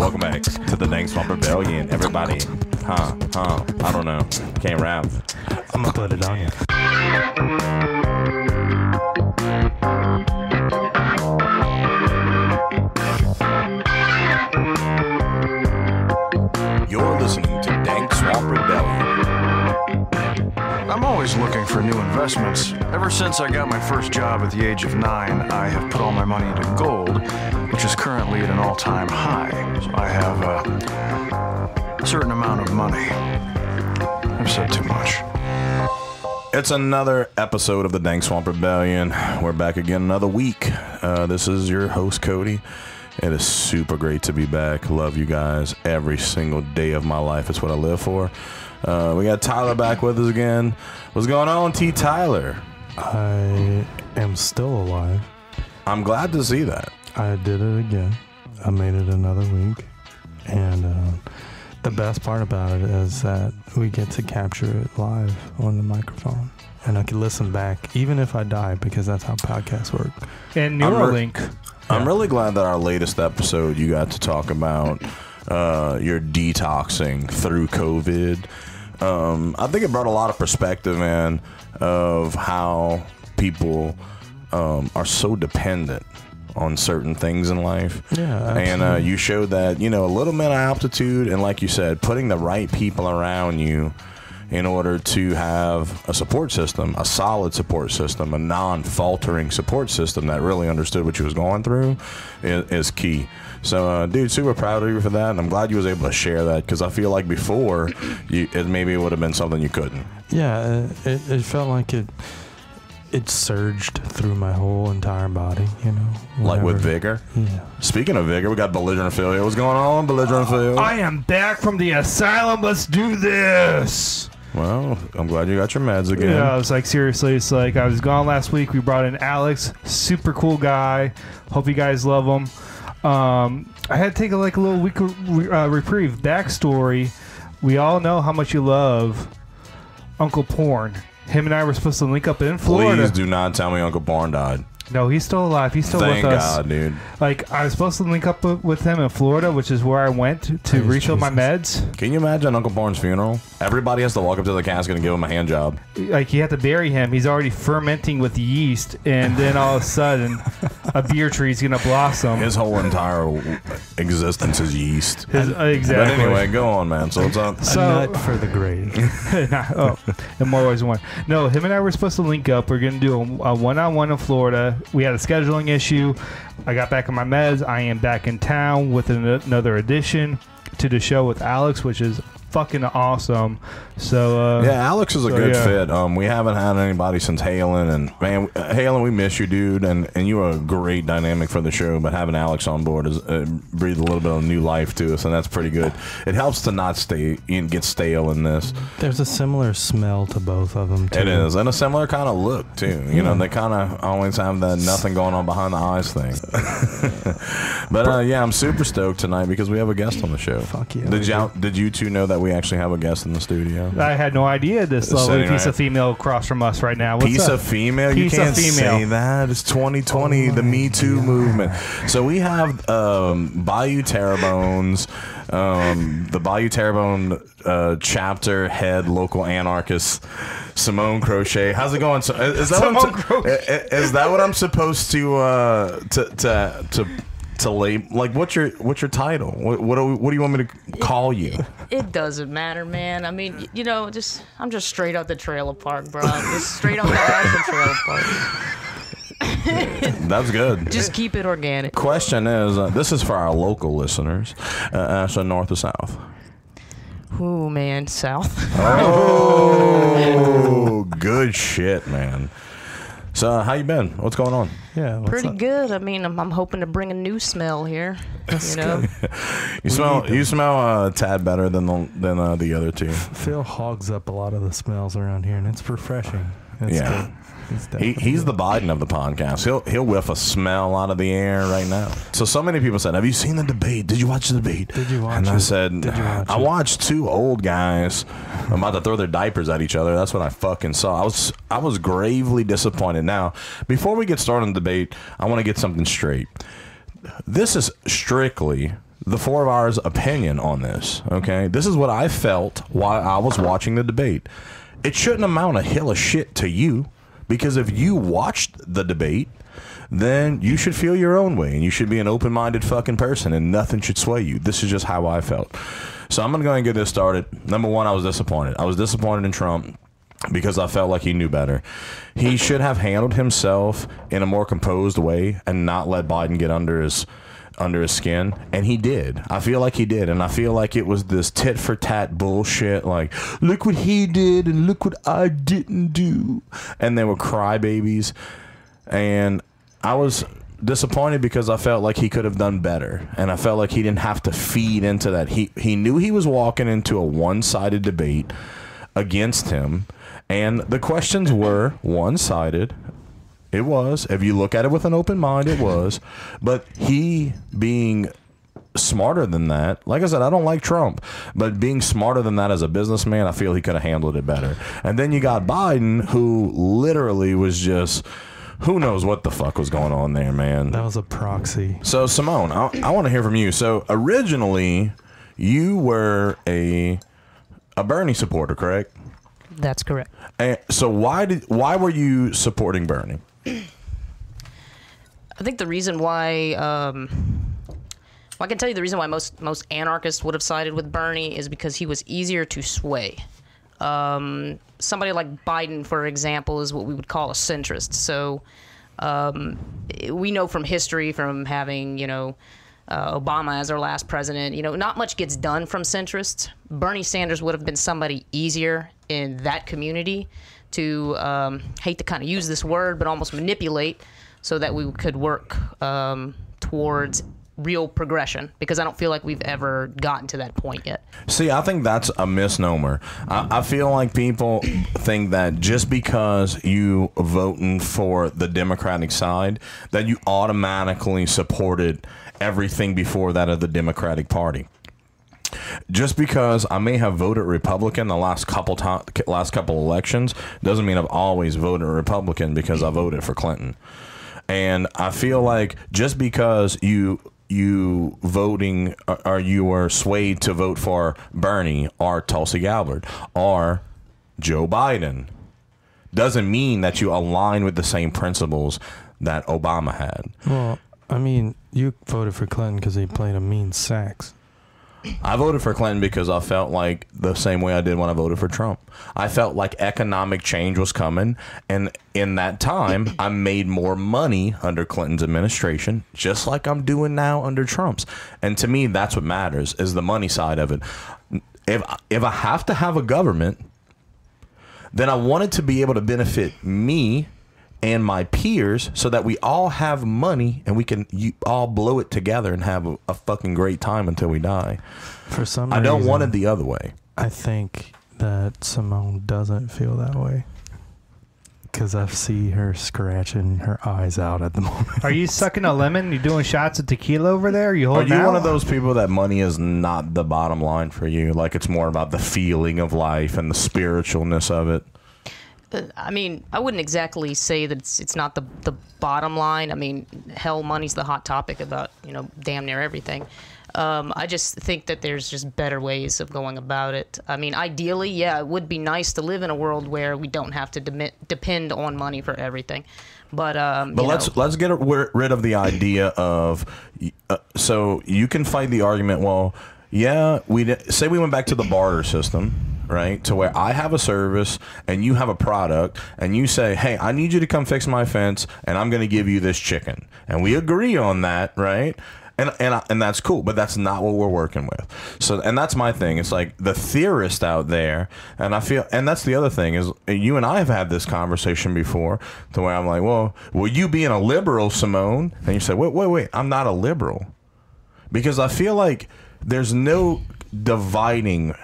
Welcome back to the Dank Swamp Rebellion. Everybody, I don't know. Can't rap. I'm gonna put it on you. You're listening to Dank Swamp Rebellion. I'm always looking for new investments. Ever since I got my first job at the age of 9, I have put all my money into gold, which is currently at an all-time high. So I have a certain amount of money. I've said too much. It's another episode of the Dank Swamp Rebellion. We're back again another week. This is your host, Cody. It is super great to be back. Love you guys every single day of my life. It's what I live for. We got Tyler back with us again. What's going on, T. Tyler? I am still alive. I'm glad to see that. I did it again. I made it another week. And the best part about it is that we get to capture it live on the microphone. And I can listen back, even if I die, because that's how podcasts work. And Neuralink. I'm really glad that our latest episode, you got to talk about your detoxing through COVID. I think it brought a lot of perspective, man, of how people are so dependent on certain things in life. Yeah, absolutely. And you showed that, you know, a little bit of altitude, and like you said, putting the right people around you in order to have a support system, a solid support system, a non-faltering support system that really understood what you was going through is key. So, dude, super proud of you for that, and I'm glad you was able to share that, because I feel like before, maybe it would have been something you couldn't. Yeah, it felt like it surged through my whole entire body, you know. Like with vigor? Yeah. Speaking of vigor, we got Belligerent Phil here. What's going on, Belligerent Phil? I am back from the asylum. Let's do this. Well, I'm glad you got your meds again. Yeah, I was like, seriously, it's like I was gone last week. We brought in Alex, super cool guy. Hope you guys love him. I had to take a little week reprieve. Backstory: we all know how much you love Uncle Porn. Him and I were supposed to link up in Florida. Please do not tell me Uncle Porn died. No, he's still alive. He's still Thank with us. God, dude. Like, I was supposed to link up with him in Florida, which is where I went to refill my meds. Can you imagine Uncle Porn's funeral? Everybody has to walk up to the casket and give him a hand job. Like, you have to bury him. He's already fermenting with yeast, and then all of a sudden, a beer tree's going to blossom. His whole entire existence is yeast. Exactly. But anyway, go on, man. So it's on. A nut for the grave. In more ways than one. No, him and I were supposed to link up. We're going to do a one-on-one in Florida. We had a scheduling issue. I got back on my meds. I am back in town with another addition to the show with Alex, which is fucking awesome. So yeah, Alex is a good fit. We haven't had anybody since Halen, and man, Halen, we miss you, dude, and you are a great dynamic for the show. But having Alex on board has breathed a little bit of new life to us, and that's pretty good. It helps to not get stale in this. There's a similar smell to both of them too. It is, and a similar kind of look too. You know, they kind of always have that nothing going on behind the eyes thing. But yeah, I'm super stoked tonight because we have a guest on the show. Fuck yeah! Did you two know that we actually have a guest in the studio? I had no idea this lovely piece of female across from us right now. What's piece up? Of female? You can't say that. It's 2020, the Me Too movement. So we have Bayou Terrebones, the Bayou Terrebone chapter head local anarchist, Simone Crochet. How's it going? So, is that what I'm supposed to label? Like, what's your title? What do you want me to call you? It doesn't matter, man. I mean, you know, I'm just straight out the trailer park, bro. Just straight out the trailer park. That's good. Just keep it organic. Question is, this is for our local listeners. So north or south? Ooh, man, south. Oh, good shit, man. So how you been? What's going on? Yeah, pretty good. I mean, I'm hoping to bring a new smell here. You know, you smell a tad better than the other two. Phil hogs up a lot of the smells around here, and it's refreshing. It's yeah. good. He's the Biden of the podcast. He'll whiff a smell out of the air right now. So many people said, "Have you seen the debate? Did you watch the debate?" Did you watch and it? I said, "I watched two old guys about to throw their diapers at each other." That's what I fucking saw. I was gravely disappointed. Now, before we get started on the debate, I want to get something straight. This is strictly the four of ours opinion on this. Okay, this is what I felt while I was watching the debate. It shouldn't amount a hill of shit to you, because if you watched the debate, then you should feel your own way, and you should be an open-minded fucking person, and nothing should sway you. This is just how I felt. So I'm gonna go and get this started. Number one, I was disappointed. I was disappointed in Trump because I felt like he knew better. He should have handled himself in a more composed way and not let Biden get under his skin, and he did. I feel like he did, and I feel like it was this tit for tat bullshit, like, look what he did and look what I didn't do, and they were crybabies. And I was disappointed because I felt like he could have done better, and I felt like he didn't have to feed into that. He knew he was walking into a one-sided debate against him, and the questions were one-sided. It was. If you look at it with an open mind, it was. But he being smarter than that, like I said, I don't like Trump, but being smarter than that as a businessman, I feel he could have handled it better. And then you got Biden, who literally was just, who knows what the fuck was going on there, man. That was a proxy. So, Simone, I want to hear from you. So, originally, you were a Bernie supporter, correct? That's correct. And so why were you supporting Bernie? I think the reason why, well, I can tell you the reason why most anarchists would have sided with Bernie is because he was easier to sway. Somebody like Biden, for example, is what we would call a centrist. So we know from history, from having, Obama as our last president, not much gets done from centrists. Bernie Sanders would have been somebody easier in that community to, hate to kind of use this word, but almost manipulate so that we could work towards real progression, because I don't feel like we've ever gotten to that point yet. See, I think that's a misnomer. I feel like people think that just because you voting for the Democratic side, that you automatically supported everything before that of the Democratic Party. Just because I may have voted Republican the last couple elections doesn't mean I've always voted Republican because I voted for Clinton. And I feel like just because you voting or you were swayed to vote for Bernie or Tulsi Gabbard or Joe Biden doesn't mean that you align with the same principles that Obama had. Well, I mean, you voted for Clinton because he played a mean sax. I voted for Clinton because I felt like the same way I did when I voted for Trump. I felt like economic change was coming, and in that time, I made more money under Clinton's administration, just like I'm doing now under Trump's. And to me, that's what matters, is the money side of it. If I have to have a government, then I want it to be able to benefit me and my peers so that we all have money and we can all blow it together and have a fucking great time until we die. For some reason, I don't want it the other way. I think that Simone doesn't feel that way, because I see her scratching her eyes out at the moment. Are you sucking a lemon? You doing shots of tequila over there? Are you holding Are you out? one of those people that money is not the bottom line for you? Like, it's more about the feeling of life and the spiritualness of it? I mean, I wouldn't exactly say that it's not the bottom line. I mean, hell, money's the hot topic about, damn near everything. I just think that there's just better ways of going about it. I mean, ideally, yeah, it would be nice to live in a world where we don't have to depend on money for everything. But let's get rid of the idea of so you can fight the argument. Well, yeah, say we went back to the barter system. Right, to where I have a service and you have a product, and you say, hey, I need you to come fix my fence and I'm going to give you this chicken, and we agree on that, right? And that's cool, but that's not what we're working with. So, and that's my thing. It's like the theorist out there, and I feel, and that's the other thing is, you and I have had this conversation before, to where I'm like, well, you being a liberal, Simone, and you say, wait, I'm not a liberal, because I feel like there's no dividing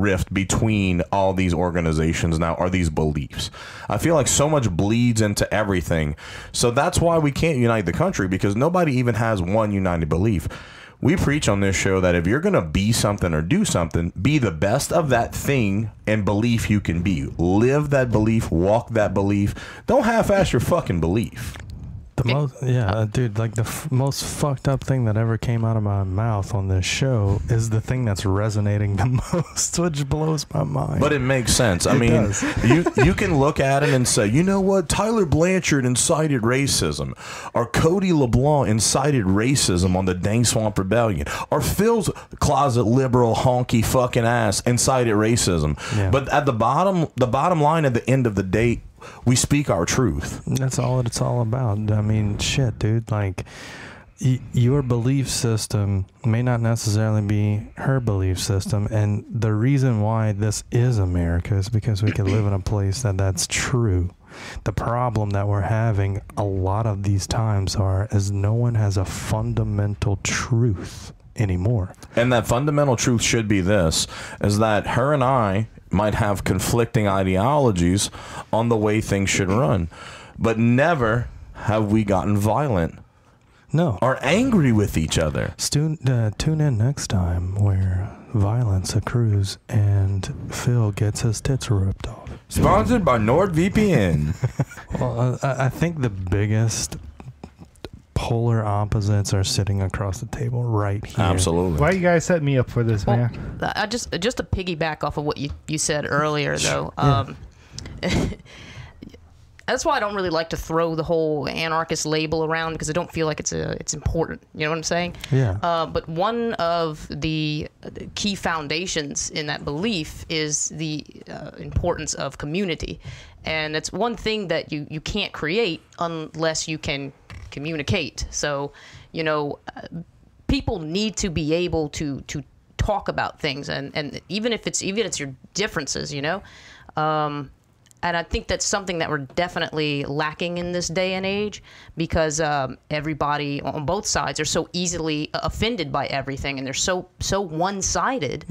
rift between all these organizations now, or these beliefs. I feel like so much bleeds into everything. So that's why we can't unite the country, because nobody even has one united belief. We preach on this show that if you're going to be something or do something, be the best of that thing and belief you can be. Live that belief, walk that belief. Don't half-ass your fucking belief. Dude, like the most fucked up thing that ever came out of my mouth on this show is the thing that's resonating the most, which blows my mind. But it makes sense. I mean, you can look at it and say, you know what, Tyler Blanchard incited racism, or Cody LeBlanc incited racism on the Dank Swamp Rebellion, or Phil's closet liberal honky fucking ass incited racism. Yeah. But at the bottom line, at the end of the day, we speak our truth. That's all it's all about. I mean, shit, dude. Like, your belief system may not necessarily be her belief system, and the reason why this is America is because we can live in a place that's true. The problem that we're having a lot of these times is no one has a fundamental truth anymore. And that fundamental truth should be this, is that her and I might have conflicting ideologies on the way things should run, but never have we gotten violent. No. Or angry with each other. Tune in next time where violence accrues and Phil gets his tits ripped off. Sponsored by NordVPN. Well, I think the biggest polar opposites are sitting across the table right here. Absolutely. Why you guys set me up for this, man? I just to piggyback off of what you said earlier, though. That's why I don't really like to throw the whole anarchist label around, because I don't feel like it's important. You know what I'm saying? Yeah. But one of the key foundations in that belief is the importance of community, and it's one thing that you can't create unless you can communicate. So, you know, people need to be able to talk about things, and even if it's your differences, you know. And I think that's something that we're definitely lacking in this day and age, because everybody on both sides are so easily offended by everything, and they're so one-sided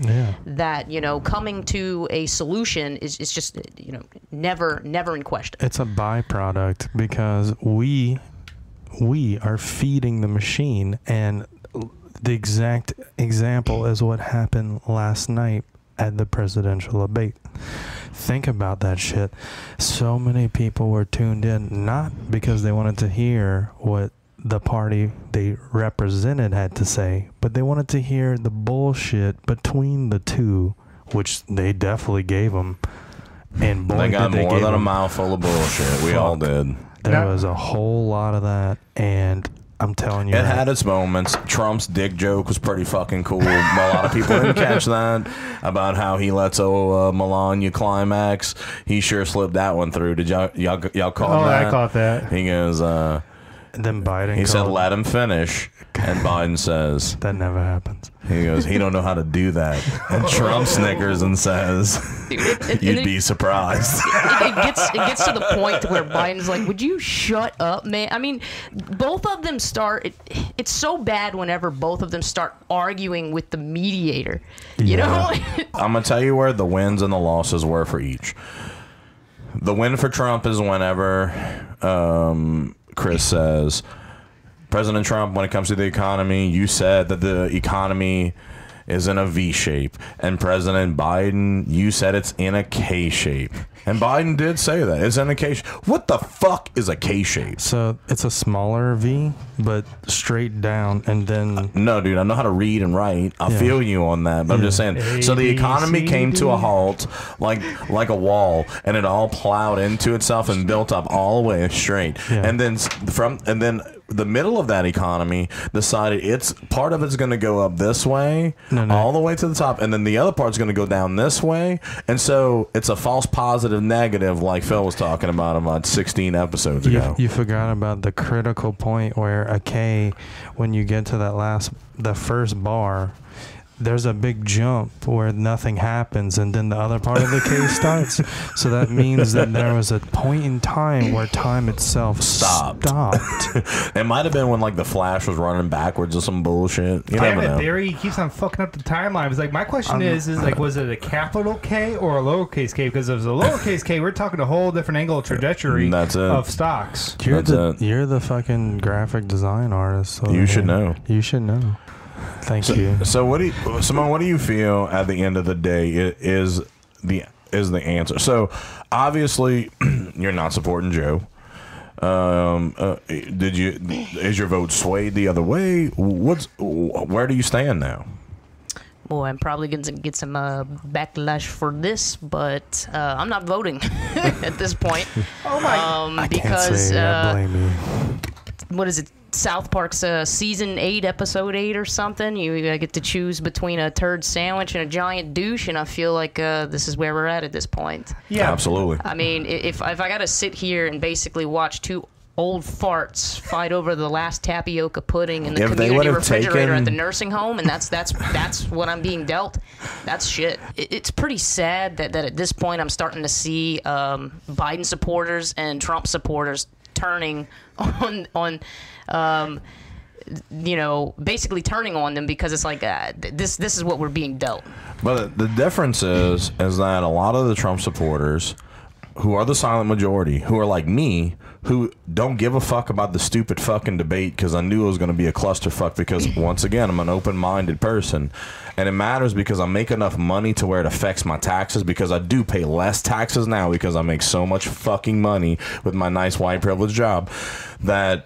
that, you know, coming to a solution is just, you know, never in question. It's a byproduct, because we are feeding the machine, and the exact example is what happened last night at the presidential debate. Think about that shit. So many people were tuned in, not because they wanted to hear what the party they represented had to say, but they wanted to hear the bullshit between the two, which they definitely gave them. And boy, they got more than a mouthful of bullshit. We all did. There was a whole lot of that, and I'm telling you, it had its moments. Trump's dick joke was pretty fucking cool. A lot of people didn't catch that, about how he lets Melania climax. He sure slipped that one through. Did y'all call that? Oh, I caught that. He goes, and then Biden. He said, "Let him finish," and Biden says, "That never happens." He goes, "He don't know how to do that." And Trump snickers and says, "You'd be surprised." It gets to the point where Biden's like, "Would you shut up, man?" I mean, both of them start. It's so bad whenever both of them start arguing with the mediator. You know. I'm gonna tell you where the wins and the losses were for each. The win for Trump is whenever Chris says, "President Trump, when it comes to the economy, you said that the economy is in a V shape. And President Biden, you said it's in a K shape." And Biden did say that. It's in a K shape. What the fuck is a K shape? So it's a smaller V, but straight down, and then... no, dude, I know how to read and write. I feel you on that, but I'm just saying. So the economy came to a halt like a wall, and it all plowed into itself and built up all the way straight. Yeah. And then the middle of that economy decided part of it's going to go up this way, all the way to the top, and then the other part's going to go down this way. And so it's a false positive negative, like Phil was talking about 16 episodes ago. You forgot about the critical point where a K, when you get to the first bar, there's a big jump where nothing happens, and then the other part of the K starts. So that means that there was a point in time where time itself stopped. It might have been when like the Flash was running backwards or some bullshit. You never know. Theory keeps on fucking up the timeline. It's like, my question is like, was it a capital K or a lowercase K? Because if it was a lowercase K, we're talking a whole different angle of trajectory of stocks. You're the fucking graphic design artist. So you should know. You should know. Thank you. So Simone, what do you feel at the end of the day is the answer? So obviously you're not supporting Joe. Is your vote swayed the other way? Where do you stand now? Boy, I'm probably going to get some backlash for this, but I'm not voting at this point. Oh my! I because, can't say I blame you. What is it? South Park's season 8, episode 8 or something. You get to choose between a turd sandwich and a giant douche, and I feel like this is where we're at this point. Yeah, absolutely. I mean, if I got to sit here and basically watch two old farts fight over the last tapioca pudding in the community refrigerator at the nursing home, and that's what I'm being dealt. That's shit. It's pretty sad that at this point I'm starting to see Biden supporters and Trump supporters turning on basically turning on them, because it's like this is what we're being dealt. But the difference is that a lot of the Trump supporters, who are the silent majority, who are like me, who don't give a fuck about the stupid fucking debate, because I knew it was going to be a clusterfuck, because once again, I'm an open-minded person, and it matters because I make enough money to where it affects my taxes, because I do pay less taxes now because I make so much fucking money with my nice white privileged job, that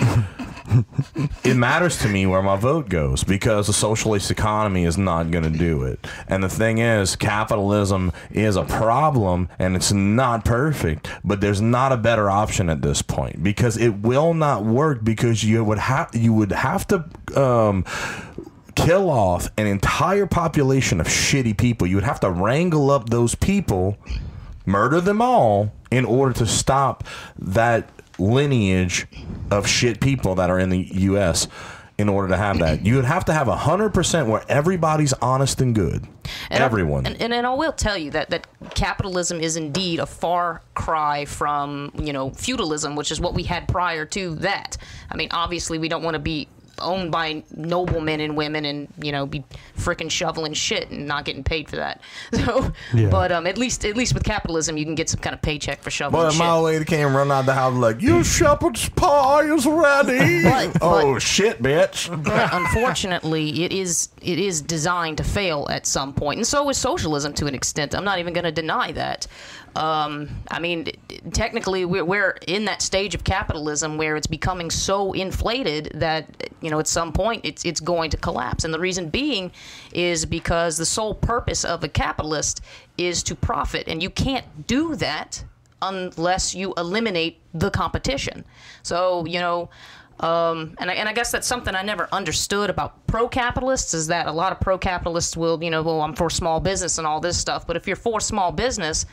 it matters to me where my vote goes, because the socialist economy is not going to do it. And the thing is, capitalism is a problem, and it's not perfect, but there's not a better option at this point, because it will not work, because you would have to kill off an entire population of shitty people. You would have to wrangle up those people, murder them all, in order to stop that lineage of shit people that are in the U.S. in order to have that. You would have to have 100% where everybody's honest and good. And everyone. And I will tell you that capitalism is indeed a far cry from, feudalism, which is what we had prior to that. I mean, obviously, we don't want to be owned by noblemen and women and be frickin' shoveling shit and not getting paid for that. So yeah. But at least with capitalism you can get some kind of paycheck for shoveling shit. But my lady can't run out the house like, your shepherd's pie is ready. But shit, bitch. But unfortunately it is designed to fail at some point, and so is socialism to an extent. I'm not even going to deny that. I mean, technically, we're in that stage of capitalism where it's becoming so inflated that, at some point it's going to collapse. And the reason being is because the sole purpose of a capitalist is to profit. And you can't do that unless you eliminate the competition. So, and I guess that's something I never understood about pro-capitalists, is that a lot of pro-capitalists will, well, I'm for small business and all this stuff. But if you're for small business,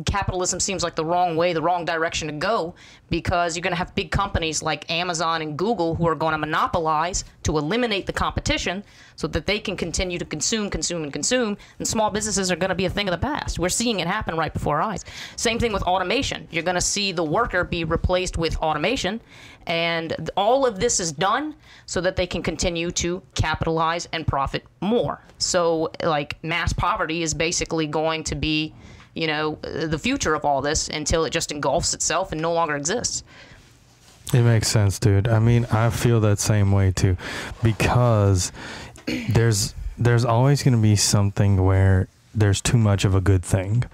capitalism seems like the wrong direction to go, because you're going to have big companies like Amazon and Google who are going to monopolize to eliminate the competition so that they can continue to consume, and small businesses are going to be a thing of the past. We're seeing it happen right before our eyes. Same thing with automation. You're going to see the worker be replaced with automation, and all of this is done so that they can continue to capitalize and profit more. So, like, mass poverty is basically going to be the future of all this until it just engulfs itself and no longer exists. It makes sense, dude. I mean, I feel that same way too, because there's always going to be something where there's too much of a good thing,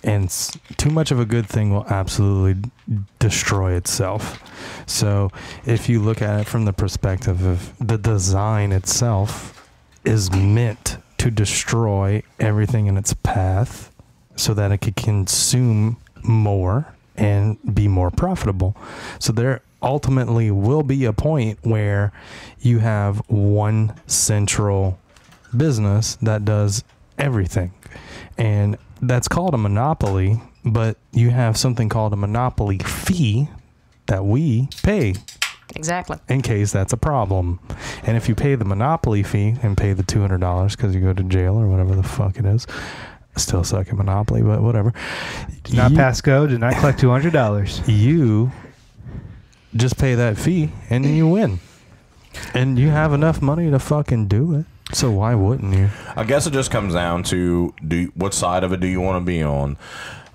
and too much of a good thing will absolutely destroy itself. So if you look at it from the perspective of the design itself is meant to destroy everything in its path, so that it could consume more and be more profitable. So there ultimately will be a point where you have one central business that does everything. And that's called a monopoly, but you have something called a monopoly fee that we pay. Exactly. In case that's a problem. And if you pay the monopoly fee and pay the $200 because you go to jail or whatever the fuck it is, still suck at Monopoly, but whatever. Did not pass go, did not collect $200. You just pay that fee and then you win. And you have enough money to fucking do it. So why wouldn't you? I guess it just comes down to what side of it do you want to be on.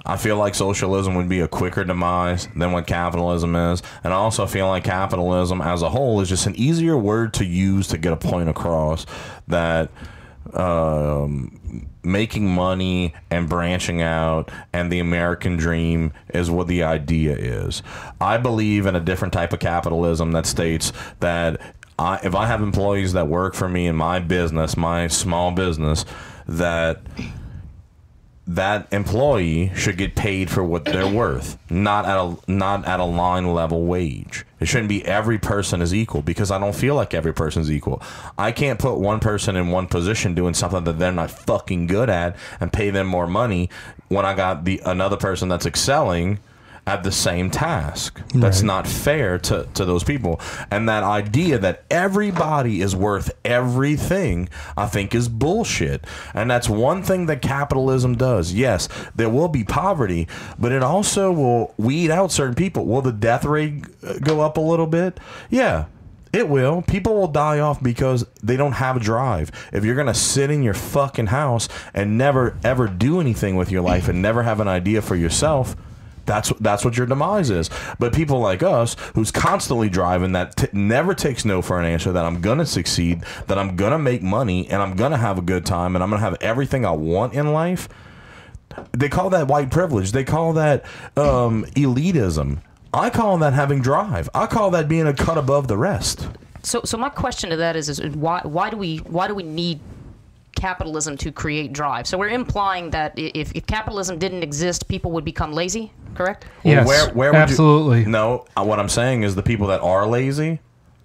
I feel like socialism would be a quicker demise than what capitalism is. And I also feel like capitalism as a whole is just an easier word to use to get a point across that making money and branching out, and the American dream is what the idea is. I believe in a different type of capitalism that states that if I have employees that work for me in my business, my small business, that employee should get paid for what they're worth, not at a line level wage. It shouldn't be every person is equal, because I don't feel like every person is equal. I can't put one person in one position doing something that they're not fucking good at and pay them more money when I got another person that's excelling at the same task. That's not fair to those people. And that idea that everybody is worth everything, I think, is bullshit. And that's one thing that capitalism does. Yes, there will be poverty, but it also will weed out certain people. Will the death rate go up a little bit? Yeah. It will. People will die off because they don't have a drive. If you're going to sit in your fucking house and never ever do anything with your life and never have an idea for yourself, that's what your demise is. But people like us, who's constantly driving, that never takes no for an answer, that I'm going to succeed, that I'm going to make money, and I'm going to have a good time, and I'm going to have everything I want in life, they call that white privilege. They call that elitism. I call that having drive. I call that being a cut above the rest. So my question to that is why do we need capitalism to create drive? So we're implying that if capitalism didn't exist, people would become lazy, correct? Yes, where would absolutely. No, what I'm saying is the people that are lazy,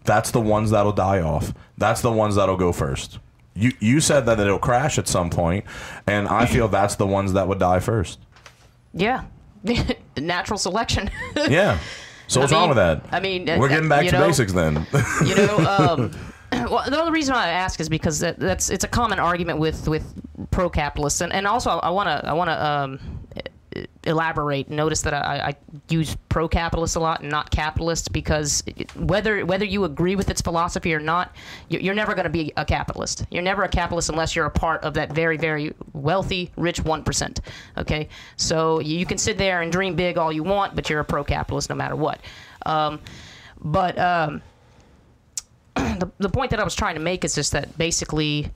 that's the ones that'll die off. That's the ones that'll go first. You said that it'll crash at some point, and I feel that's the ones that would die first. Yeah. Natural selection. Yeah. So what's wrong with that? I mean, we're getting back to basics then. Well, the only reason why I ask is because it's a common argument with pro-capitalists, and also I want to elaborate. Notice that I use pro-capitalist a lot and not capitalist, because whether you agree with its philosophy or not, you're never going to be a capitalist. You're never a capitalist unless you're a part of that very, very wealthy, rich 1%. Okay, so you can sit there and dream big all you want, but you're a pro-capitalist no matter what. The point that I was trying to make is just that basically,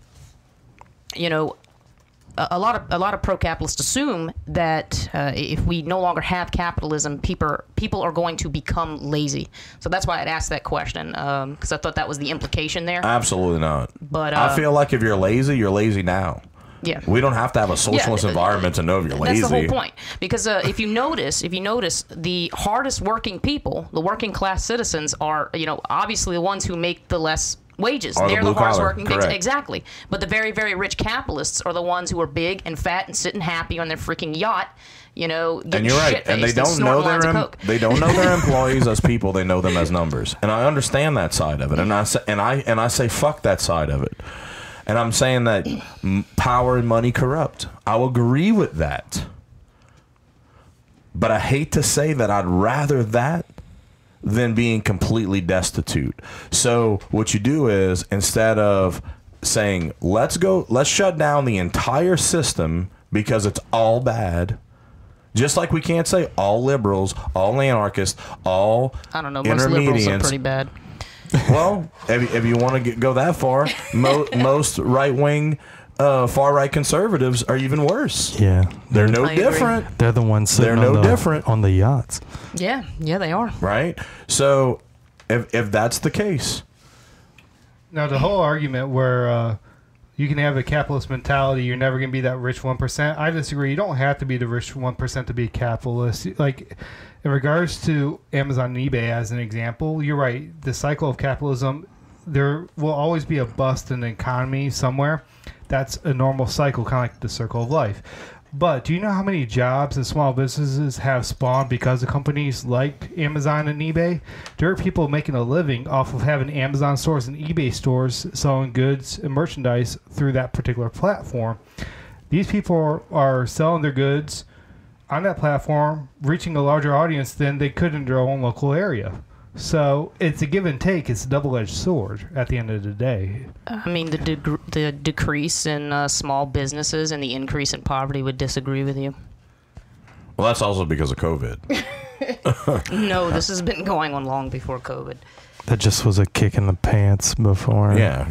a lot of pro-capitalists assume that if we no longer have capitalism, people are going to become lazy. So that's why I'd asked that question, because I thought that was the implication there. Absolutely not. But I feel like if you're lazy now. Yeah. We don't have to have a socialist environment to know if you're lazy. That's the whole point. Because if you notice, the hardest working people, the working class citizens, are obviously the ones who make the less wages. They're the hardest working things. Exactly. But the very, very rich capitalists are the ones who are big and fat and sitting happy on their freaking yacht, getting and you're right. And they don't know their employees as people. They know them as numbers. And I understand that side of it. And I say fuck that side of it. And I'm saying that power and money corrupt. I'll agree with that. But I hate to say that I'd rather that than being completely destitute. So what you do is, instead of saying, let's shut down the entire system because it's all bad, just like we can't say all liberals, all anarchists, all most liberals are pretty bad. Well, if you want to go that far, most right-wing, far-right conservatives are even worse. Yeah. They're no different. They're the ones sitting on the yachts. Yeah, they are. Right? So, if that's the case. Now, the whole argument where you can have a capitalist mentality, you're never going to be that rich 1%, I disagree. You don't have to be the rich 1% to be a capitalist. Like, in regards to Amazon and eBay as an example, you're right. The cycle of capitalism, there will always be a bust in the economy somewhere. That's a normal cycle, kind of like the circle of life. But do you know how many jobs and small businesses have spawned because of companies like Amazon and eBay? There are people making a living off of having Amazon stores and eBay stores selling goods and merchandise through that particular platform. These people are selling their goods on that platform, reaching a larger audience than they could in their own local area. So it's a give and take. It's a double-edged sword at the end of the day. I mean, the decrease in small businesses and the increase in poverty would disagree with you. Well, that's also because of COVID. No, this has been going on long before COVID. That just was a kick in the pants before. Yeah.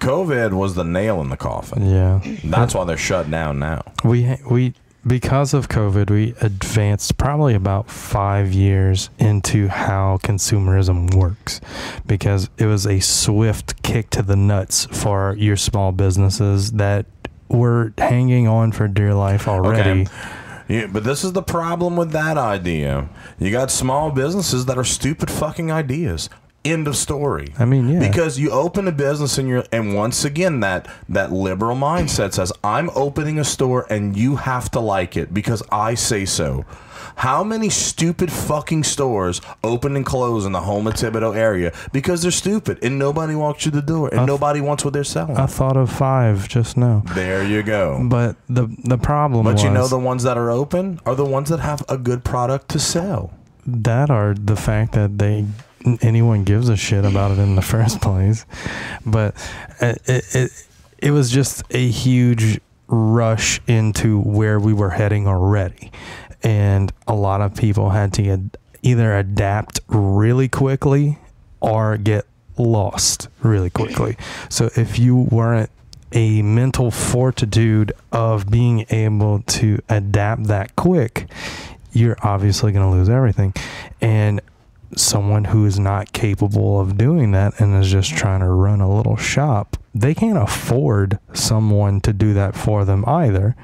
COVID was the nail in the coffin. Yeah. That's why they're shut down now. We because of COVID, we advanced probably about 5 years into how consumerism works, because it was a swift kick to the nuts for your small businesses that were hanging on for dear life already. Okay. Yeah, but this is the problem with that idea. You got small businesses that are stupid fucking ideas. End of story. I mean, yeah. Because you open a business and once again that liberal mindset says, I'm opening a store and you have to like it because I say so. How many stupid fucking stores open and close in the Houma Thibodeau area because they're stupid and nobody walks through the door and nobody wants what they're selling? I thought of 5 just now. There you go. But the problem was... But you know, the ones that are open are the ones that have a good product to sell. That are the fact that anyone gives a shit about it in the first place. But it was just a huge rush into where we were heading already. And a lot of people had to either adapt really quickly or get lost really quickly. So if you weren't a mental fortitude of being able to adapt that quick, you're obviously going to lose everything. And someone who is not capable of doing that and is just trying to run a little shop, they can't afford someone to do that for them either.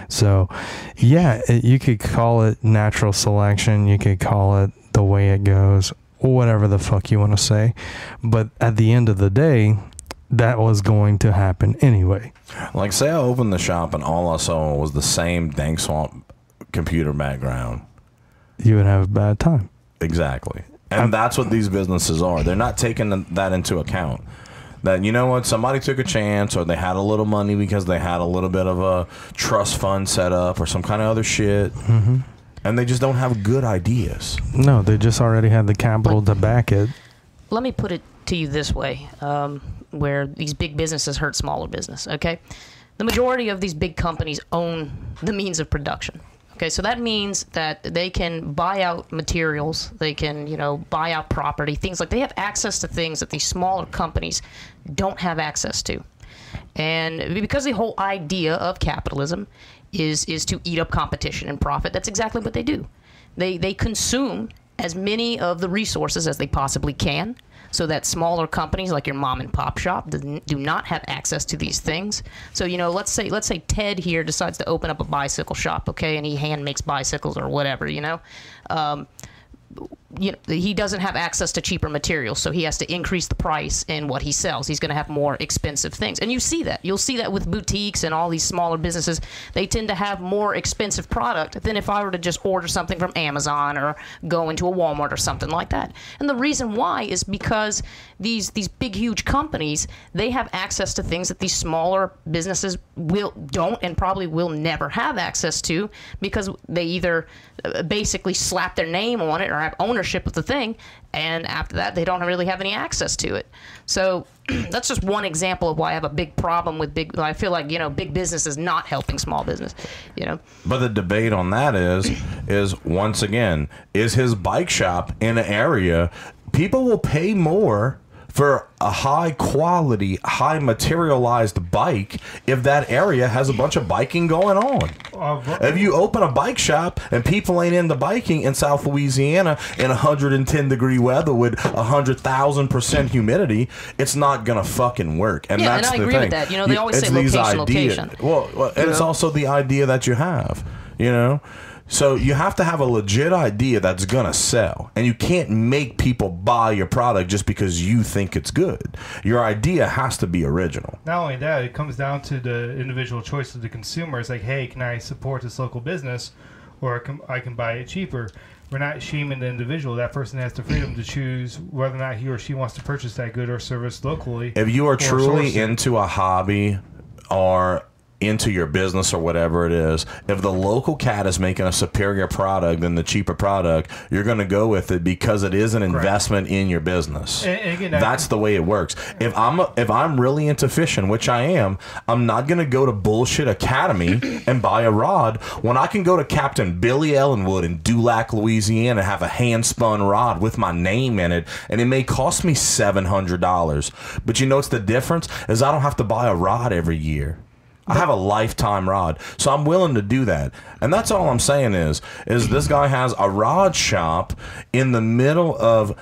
So yeah, you could call it natural selection, you could call it the way it goes, whatever the fuck you want to say, but at the end of the day, that was going to happen anyway. Like, say I opened the shop and all I saw was the same Dank Swamp computer background. You would have a bad time. Exactly. And that's what these businesses are. They're not taking that into account. That, you know what, somebody took a chance, or they had a little money because they had a little bit of a trust fund set up or some kind of other shit. Mm-hmm. And they just don't have good ideas. No, they just already had the capital to back it. Let me put it to you this way, where these big businesses hurt smaller business, okay? The majority of these big companies own the means of production. Okay, so that means that they can buy out materials, they can, buy out property, things like they have access to things that these smaller companies don't have access to. And because the whole idea of capitalism is to eat up competition and profit, that's exactly what they do. They consume as many of the resources as they possibly can, so that smaller companies like your mom and pop shop do not have access to these things. So, let's say Ted here decides to open up a bicycle shop, okay, and he hand makes bicycles or whatever, he doesn't have access to cheaper materials, so he has to increase the price in what he sells. He's going to have more expensive things. And you see that. You'll see that with boutiques and all these smaller businesses. They tend to have more expensive product than if I were to just order something from Amazon or go into a Walmart or something like that. And the reason why is because these big, huge companies, they have access to things that these smaller businesses don't and probably will never have access to, because they either basically slap their name on it or have ownership of the thing, and after that they don't really have any access to it. So that's just one example of why I have a big problem with I feel like big business is not helping small business. But the debate on that is once again, is his bike shop in an area people will pay more for a high quality, high materialized bike if that area has a bunch of biking going on. If you open a bike shop and people ain't into biking in South Louisiana in 110-degree weather with 100,000% humidity, it's not gonna fucking work. And that's and I the agree thing. with that. They always say location. Well, and it's also the idea that you have. So you have to have a legit idea that's going to sell. And you can't make people buy your product just because you think it's good. Your idea has to be original. Not only that, it comes down to the individual choice of the consumer. It's like, hey, can I support this local business, or I can buy it cheaper? We're not shaming the individual. That person has the freedom to choose whether or not he or she wants to purchase that good or service locally. If you are truly into a hobby or into your business or whatever it is, if the local cat is making a superior product than the cheaper product, you're going to go with it because it is an investment in your business. And again, that's the way it works. If I'm really into fishing, which I am, I'm not going to go to bullshit Academy and buy a rod when I can go to Captain Billy Ellenwood in Dulac, Louisiana, and have a hand spun rod with my name in it, and it may cost me $700. But you know what's the difference is I don't have to buy a rod every year. I have a lifetime rod, so I'm willing to do that. And that's all I'm saying is this guy has a rod shop in the middle of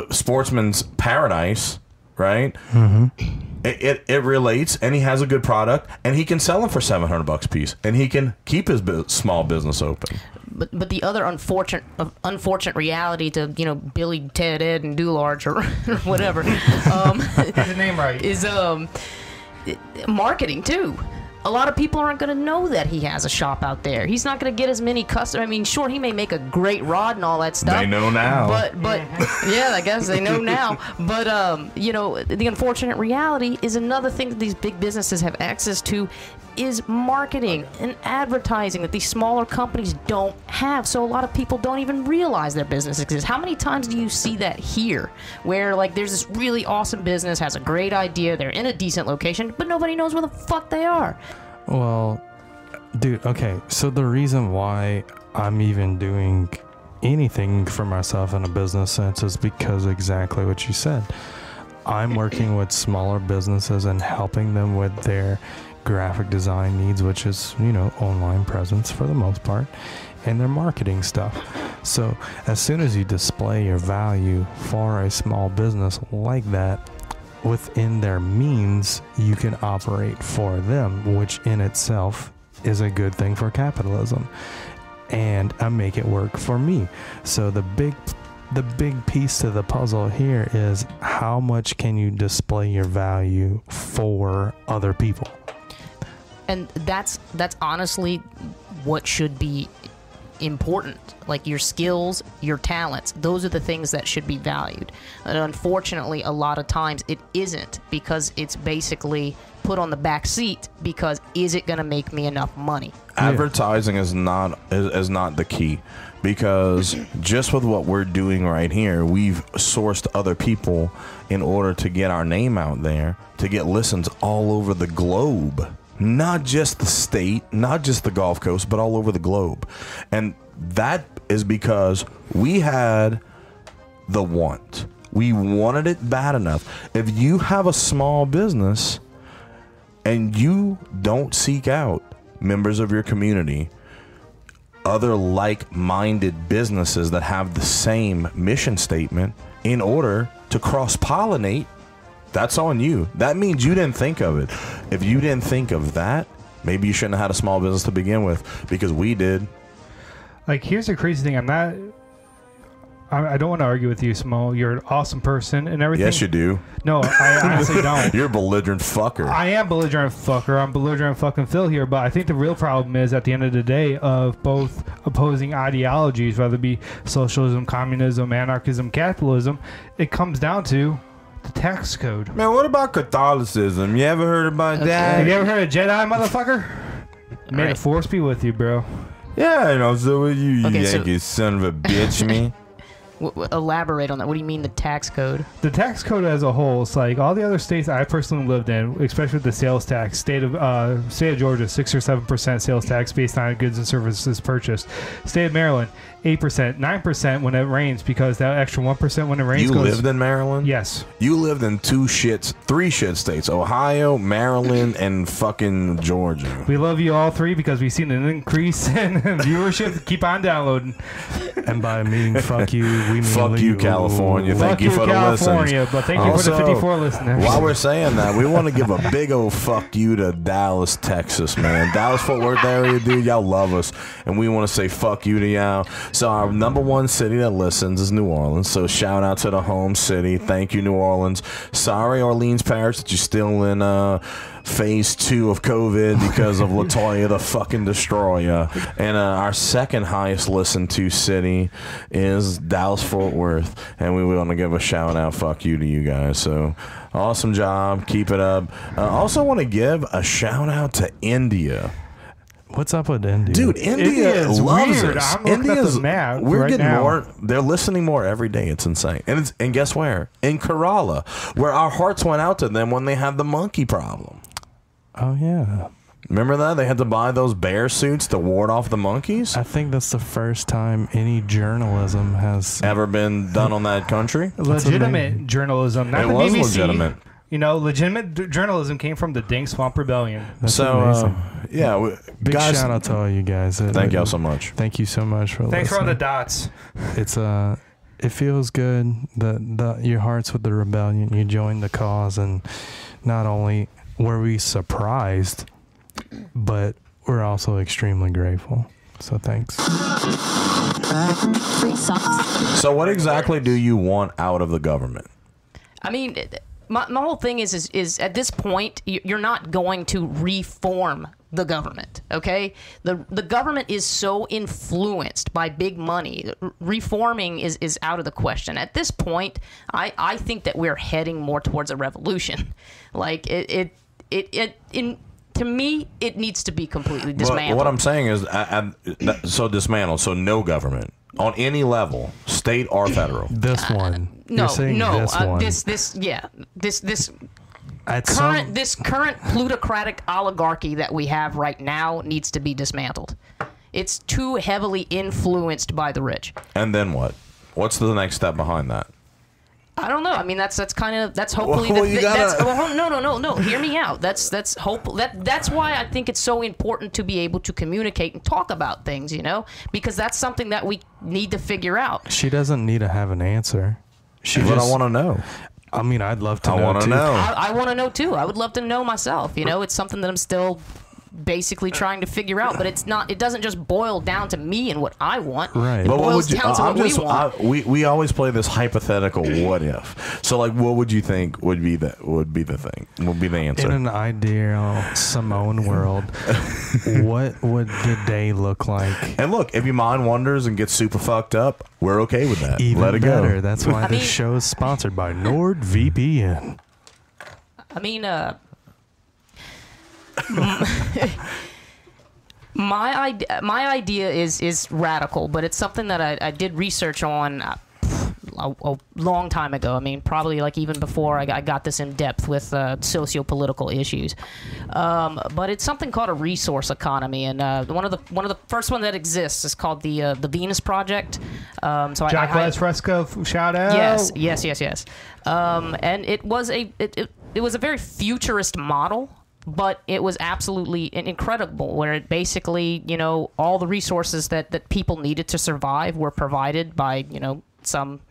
Sportsman's Paradise, right? Mm-hmm. It relates, and he has a good product, and he can sell them for $700 a piece, and he can keep his small business open. But the other unfortunate reality to Billy, Ted, Ed, and Dularge or whatever, Get the name right, is marketing too. A lot of people aren't going to know that he has a shop out there. He's not going to get as many customers. I mean, sure, he may make a great rod and all that stuff. They know now. But yeah, I guess they know now. But the unfortunate reality is another thing that these big businesses have access to is marketing and advertising that these smaller companies don't have. So a lot of people don't even realize their business exists. How many times do you see that here, where like there's this really awesome business, has a great idea, they're in a decent location, but nobody knows where the fuck they are? Well, dude, okay, so the reason why I'm even doing anything for myself in a business sense is because exactly what you said. I'm working with smaller businesses and helping them with their graphic design needs, which is, online presence for the most part, and their marketing stuff. So as soon as you display your value for a small business like that, within their means, you can operate for them, which in itself is a good thing for capitalism, and I make it work for me. So the big piece to the puzzle here is how much can you display your value for other people. And that's honestly what should be important. Like your skills, your talents, those are the things that should be valued. And unfortunately, a lot of times it isn't, because it's basically put on the back seat because is it going to make me enough money? Advertising is not the key, because just with what we're doing right here, we've sourced other people in order to get our name out there, to get listens all over the globe. Not just the state, not just the Gulf Coast, but all over the globe. And that is because we had the want. We wanted it bad enough. If you have a small business and you don't seek out members of your community, other like-minded businesses that have the same mission statement, in order to cross-pollinate, that's on you. That means you didn't think of it. If you didn't think of that, maybe you shouldn't have had a small business to begin with, because we did. Like, here's the crazy thing. I don't want to argue with you, Simone. You're an awesome person and everything. Yes, you do. No, I honestly don't. You're a belligerent fucker. I am belligerent fucker. I'm belligerent fucking Phil here, but I think the real problem is, at the end of the day, of both opposing ideologies, whether it be socialism, communism, anarchism, capitalism, it comes down to the tax code. Man, what about Catholicism? You ever heard about that? Have you ever heard of Jedi, motherfucker? May the force be with you, bro. Yeah, so with you, Okay, Yankee son of a bitch, me. Elaborate on that. What do you mean the tax code? The tax code as a whole, it's like all the other states I personally lived in, especially with the sales tax. State of Georgia, 6 or 7% sales tax based on goods and services purchased. State of Maryland, 8%, 9% when it rains, because that extra 1% when it rains. You lived in Maryland? Yes. You lived in three shit states: Ohio, Maryland, and fucking Georgia. We love you all three because we've seen an increase in viewership. Keep on downloading. And by meaning fuck you, we mean fuck you, California. Thank you for the listens. But thank you for the 54 listeners. While we're saying that, we want to give a big old fuck you to Dallas, Texas, man. Dallas, Fort Worth area, dude, y'all love us, and we want to say fuck you to y'all. So our number one city that listens is New Orleans. So shout out to the home city. Thank you, New Orleans. Sorry, Orleans Parish, that you're still in phase 2 of COVID because of Latoya the fucking Destroyer. And our second highest listened to city is Dallas-Fort Worth. And we want to give a shout out, fuck you to you guys. So awesome job. Keep it up. Also want to give a shout out to India. What's up with India? Dude, India loves weird. us. I'm looking at the map we're right getting now. more. They're listening more every day. It's insane. And guess where? In Kerala, where our hearts went out to them when they had the monkey problem. Oh, yeah. Remember that? They had to buy those bear suits to ward off the monkeys? I think that's the first time any journalism has Ever been done on that country? Legitimate journalism, not It the was BBC. legitimate. You know, legitimate journalism came from the Dank Swamp Rebellion. That's So, amazing. yeah. Big Guys, shout out to all you guys. thank y'all so much. Thank you so much for Thanks for all the listening. dots. It's it feels good that your heart's with the rebellion. You joined the cause, and not only were we surprised, but we're also extremely grateful. So thanks. So what exactly do you want out of the government? I mean, my whole thing is at this point, you're not going to reform the government, okay? The government is so influenced by big money. Reforming is out of the question. At this point, I think that we're heading more towards a revolution. Like, to me, it needs to be completely dismantled. What I'm saying is, so dismantled, so no government on any level, state or federal. This one. No, You're saying no, this one. this At this current plutocratic oligarchy that we have right now needs to be dismantled. It's too heavily influenced by the rich. And then what? What's the next step behind that? I don't know. I mean, that's hopefully Well, you gotta- no. Hear me out. That's why I think it's so important to be able to communicate and talk about things. You know, because that's something that we need to figure out. She doesn't need to have an answer. But I want to know. I mean, I'd love to I know, want to too. know. I want to know too. I would love to know myself. You know, it's something that I'm still basically trying to figure out, but it doesn't just boil down to me and what I want. Right. It But boils down to what we want. We always play this hypothetical what if. So like, what would you think would be the thing? Would be the answer? In an ideal Simone world, what would the day look like? And look, if your mind wanders and gets super fucked up, we're okay with that. Even Let it better. go. That's why this show is sponsored by NordVPN. I mean, my idea is radical, but it's something that I did research on a long time ago. I mean, probably like even before I got this in depth with socio-political issues. But it's something called a resource economy, and one of the first one that exists is called the Venus Project. So Jack Les Fresco, shout out. Yes. And it was a very futurist model. But it was absolutely incredible, where it basically, you know, all the resources that people needed to survive were provided by, you know, some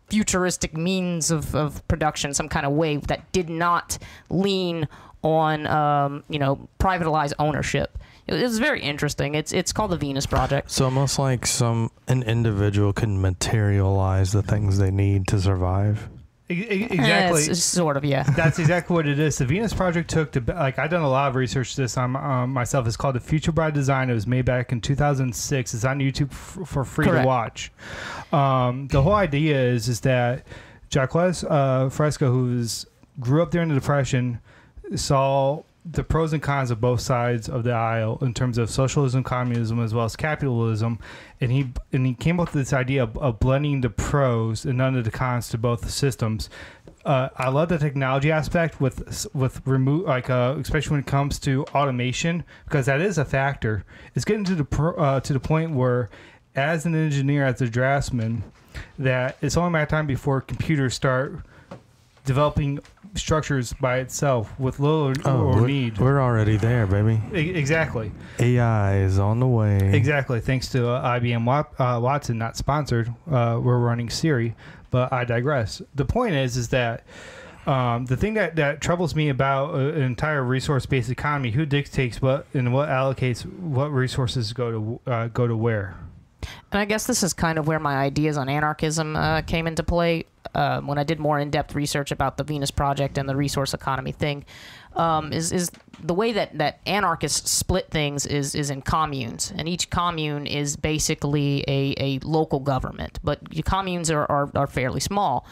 futuristic means of production, some kind of way that did not lean on, you know, privatized ownership. It was very interesting. It's called the Venus Project. So almost like an individual can materialize the things they need to survive. Exactly. Sort of, yeah. That's exactly what it is. The Venus Project took to, like, I've done a lot of research this on myself. It's called The Future by Design. It was made back in 2006. It's on YouTube for free Correct. to watch. The whole idea is that Jack Les Fresco, who grew up during the Depression, saw the pros and cons of both sides of the aisle in terms of socialism, communism, as well as capitalism, and he came up with this idea of blending the pros and none of the cons to both systems. I love the technology aspect with remove, like especially when it comes to automation, because that is a factor. It's getting to the point where, as an engineer, as a draftsman, that it's only a matter of time before computers start developing structures by itself with little need. We're already there, baby. Exactly. AI is on the way. Exactly. Thanks to IBM Watson, not sponsored. We're running Siri, but I digress. The point is that the thing that troubles me about an entire resource-based economy, who dictates what and what allocates what resources go to where? And I guess this is kind of where my ideas on anarchism came into play when I did more in-depth research about the Venus Project and the resource economy thing. Is the way that anarchists split things is in communes, and each commune is basically a local government, but your communes are fairly small.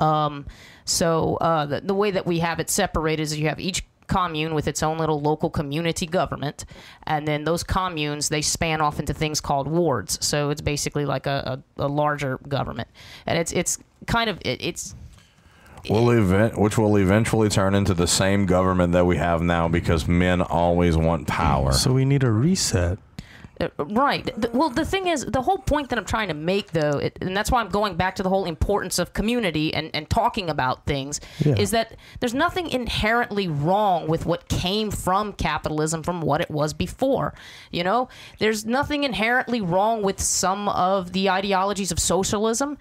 So the way that we have it separated is you have each commune with its own little local community government, and then those communes, they span off into things called wards. So it's basically like a larger government, and it's kind of it's which will eventually turn into the same government that we have now, because men always want power. So we need a reset. Right. Well, the thing is, the whole point that I'm trying to make, though, and that's why I'm going back to the whole importance of community and talking about things, is that there's nothing inherently wrong with what came from capitalism, from what it was before. You know, there's nothing inherently wrong with some of the ideologies of socialism.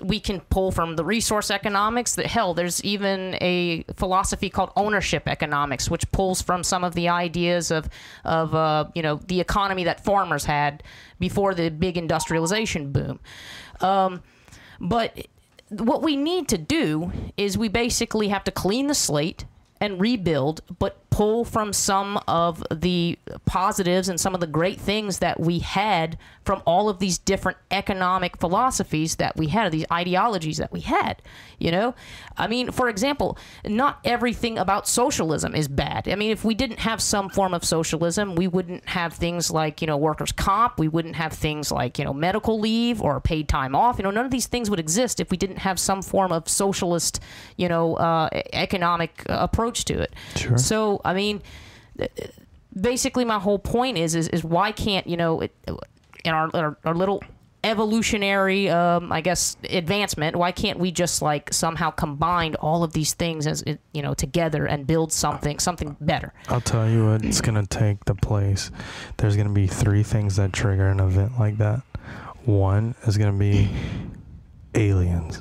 We can pull from the resource economics. Hell, there's even a philosophy called ownership economics, which pulls from some of the ideas of the economy that farmers had before the big industrialization boom. But what we need to do is we basically have to clean the slate and rebuild, but pull from some of the positives and some of the great things that we had from all of these different economic philosophies that we had, these ideologies that we had. You know, I mean, for example, not everything about socialism is bad. I mean, if we didn't have some form of socialism, we wouldn't have things like, workers' comp. We wouldn't have things like, medical leave or paid time off. None of these things would exist if we didn't have some form of socialist, economic approach to it. Sure. So, I mean, basically my whole point is why can't, in our little evolutionary, I guess, advancement, why can't we just somehow combine all of these things as together and build something better? I'll tell you what, it's going to take the place. There's going to be 3 things that trigger an event like that. One is going to be aliens.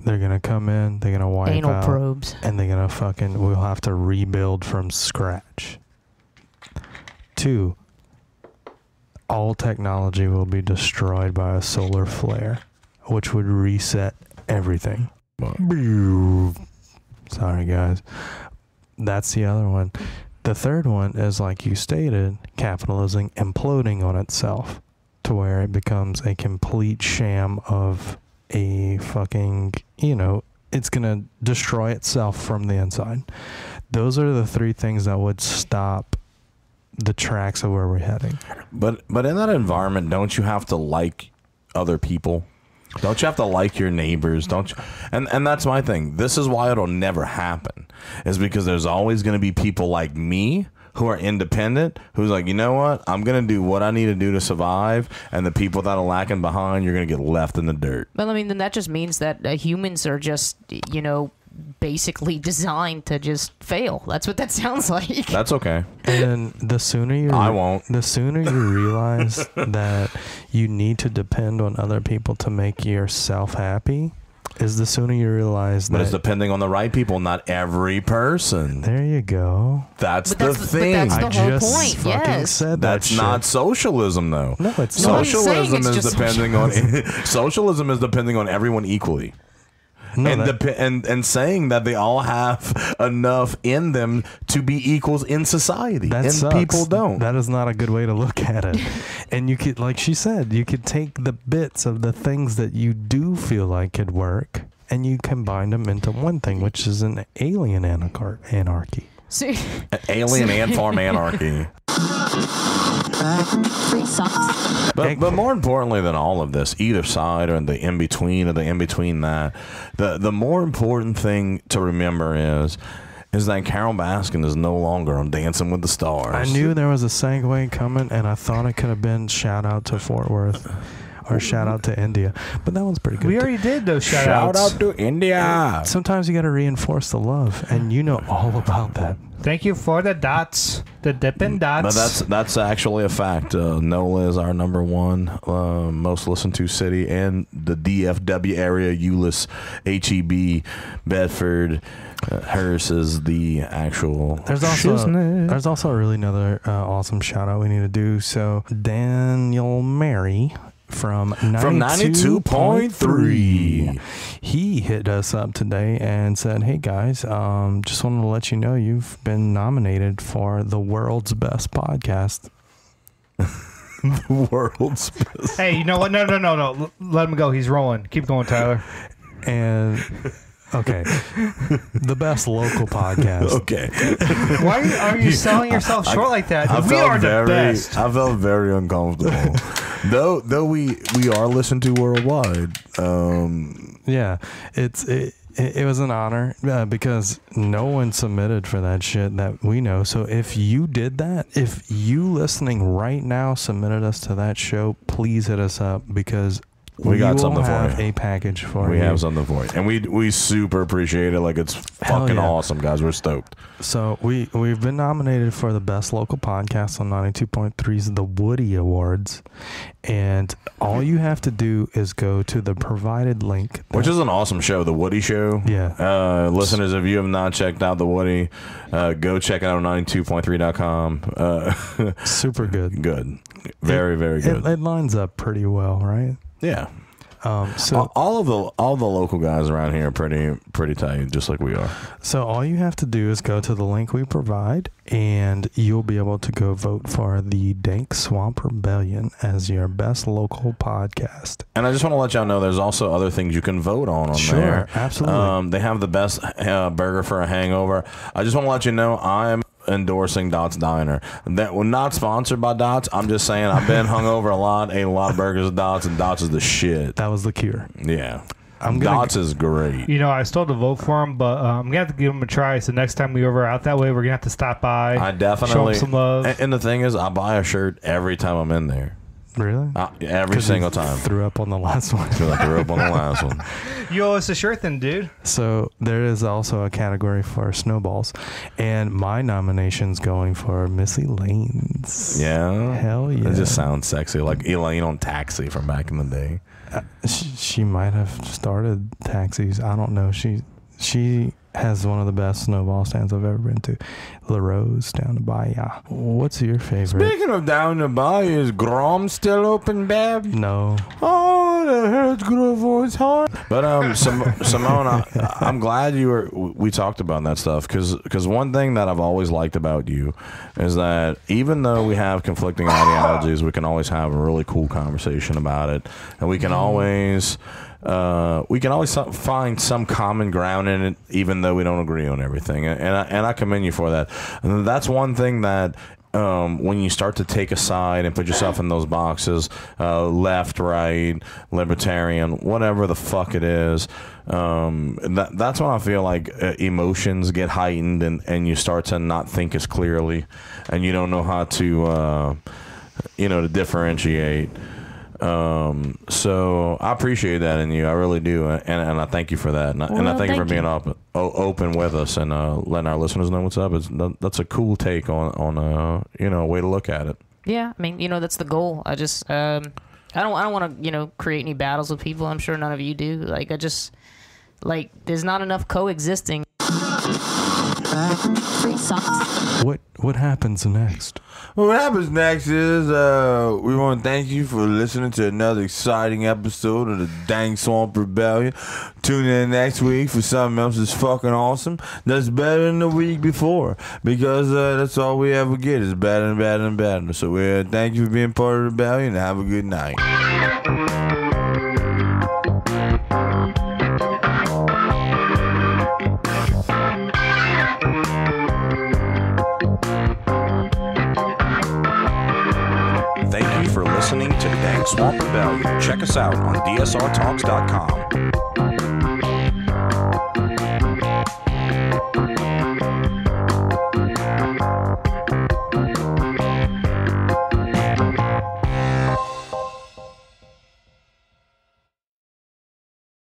They're going to come in, they're going to wipe anal out. probes. And they're going to we'll have to rebuild from scratch. 2, all technology will be destroyed by a solar flare, which would reset everything. Sorry, guys. That's the other one. The third one is, like you stated, capitalism imploding on itself to where it becomes a complete sham of a fucking, it's going to destroy itself from the inside. Those are the 3 things that would stop the tracks of where we're heading. But in that environment, don't you have to like other people? Don't you have to like your neighbors? Don't you? And that's my thing. This is why it'll never happen, is because there's always going to be people like me who are independent, who's like, you know what? I'm going to do what I need to do to survive, and the people that are lacking behind, you're going to get left in the dirt. Well, I mean, then that just means that humans are just, basically designed to just fail. That's what that sounds like. That's okay. And the sooner you realize that you need to depend on other people to make yourself happy, is the sooner you realize that. But it's depending on the right people, not every person. There you go. That's the thing. But that's the whole point. Fucking said that That's not socialism, though. No, it's not. Socialism is depending on socialism is depending on everyone equally. No, and saying that they all have enough in them to be equals in society, and sucks. People don't. That is not a good way to look at it. And you could, like she said, you could take the bits of the things that you do feel like could work, and you combine them into one thing, which is an alien anarchy. An alien ant farm anarchy. But more importantly than all of this, either side or the in-between or the in-between that, the more important thing to remember is that Carol Baskin is no longer on Dancing with the Stars. I knew there was a segue coming, and I thought it could have been shout out to Fort Worth or shout out to India. But that one's pretty good. We already did those shout outs. Shout out to India. Sometimes you got to reinforce the love, and you know all about that. Thank you for the dots, the Dippin' Dots. But that's actually a fact. NOLA is our number 1 most listened to city, and the DFW area, Euless, HEB, Bedford, Hearst is the actual. There's also really another awesome shout out we need to do. So Daniel Mary from 92.3. He hit us up today and said, hey guys, just wanted to let you know you've been nominated for the world's best podcast. The world's best. Hey, you know what? No. Let him go. He's rolling. Keep going, Tyler. And okay, the best local podcast. Okay. Why are you selling yourself short like that? We are the best. I felt very uncomfortable. though we are listened to worldwide. Yeah, it was an honor because no one submitted for that shit that we know. So if you did that, if you listening right now submitted us to that show, please hit us up because we got something for you. We have a package for you. We have something for you. And we super appreciate it. Like, it's fucking awesome, guys. We're stoked. So we've been nominated for the best local podcast on 92.3's The Woody Awards. And all you have to do is go to the provided link. Which is an awesome show, The Woody Show. Yeah. Listeners, if you have not checked out The Woody, go check it out on 92.3.com. Super good. Good. Very, very good. It lines up pretty well, right? Yeah. So all the local guys around here are pretty tight, just like we are. So all you have to do is go to the link we provide, and you'll be able to go vote for the Dank Swamp Rebellion as your best local podcast. And I just want to let y'all know there's also other things you can vote on there. Sure, absolutely. They have the best burger for a hangover. I just want to let you know I am endorsing Dot's Diner. That we're not sponsored by Dots. I'm just saying I've been hungover a lot, ate a lot of burgers at Dots, and Dots is the shit. That was the cure. Yeah. Dots is great. You know, I still have to vote for him, but I'm going to have to give him a try. So next time we over out that way, we're going to have to stop by. I definitely show him some love. And the thing is, I buy a shirt every time I'm in there. Really? Every single time. Threw up on the last one. I threw up on the last one. You owe us a shirt then, dude. So there is also a category for snowballs. And my nomination's going for Missy Lanes. Yeah? Hell yeah. It just sounds sexy. Like Elaine on Taxi from back in the day. She might have started taxis. I don't know. She has one of the best snowball stands I've ever been to. La Rose down the Bayou. What's your favorite? Speaking of down the Bayou, is Grom still open, Bab? No. Oh, the hurts Grovo's heart. But Simone, I'm glad we talked about that stuff because one thing that I've always liked about you is that even though we have conflicting ideologies, we can always have a really cool conversation about it, and we can always find some common ground in it, even though we don't agree on everything. And I commend you for that. And that's one thing that when you start to take a side and put yourself in those boxes, left, right, libertarian, whatever the fuck it is, that's when I feel like emotions get heightened and you start to not think as clearly, and you don't know how to to differentiate. So I appreciate that in you. I really do, and I thank you for that. And I thank you for being open with us and letting our listeners know what's up. That's a cool take on a way to look at it. Yeah, I mean, that's the goal. I just I don't want to create any battles with people. I'm sure none of you do. Like there's not enough coexisting. What happens next? Well, what happens next is we want to thank you for listening to another exciting episode of the Dank Swamp Rebellion. Tune in next week for something else that's fucking awesome. That's better than the week before, because that's all we ever get is better and better and better. So we thank you for being part of the Rebellion and have a good night. Listening to the Dank Swamp Rebellion. Check us out on DSRtalks.com.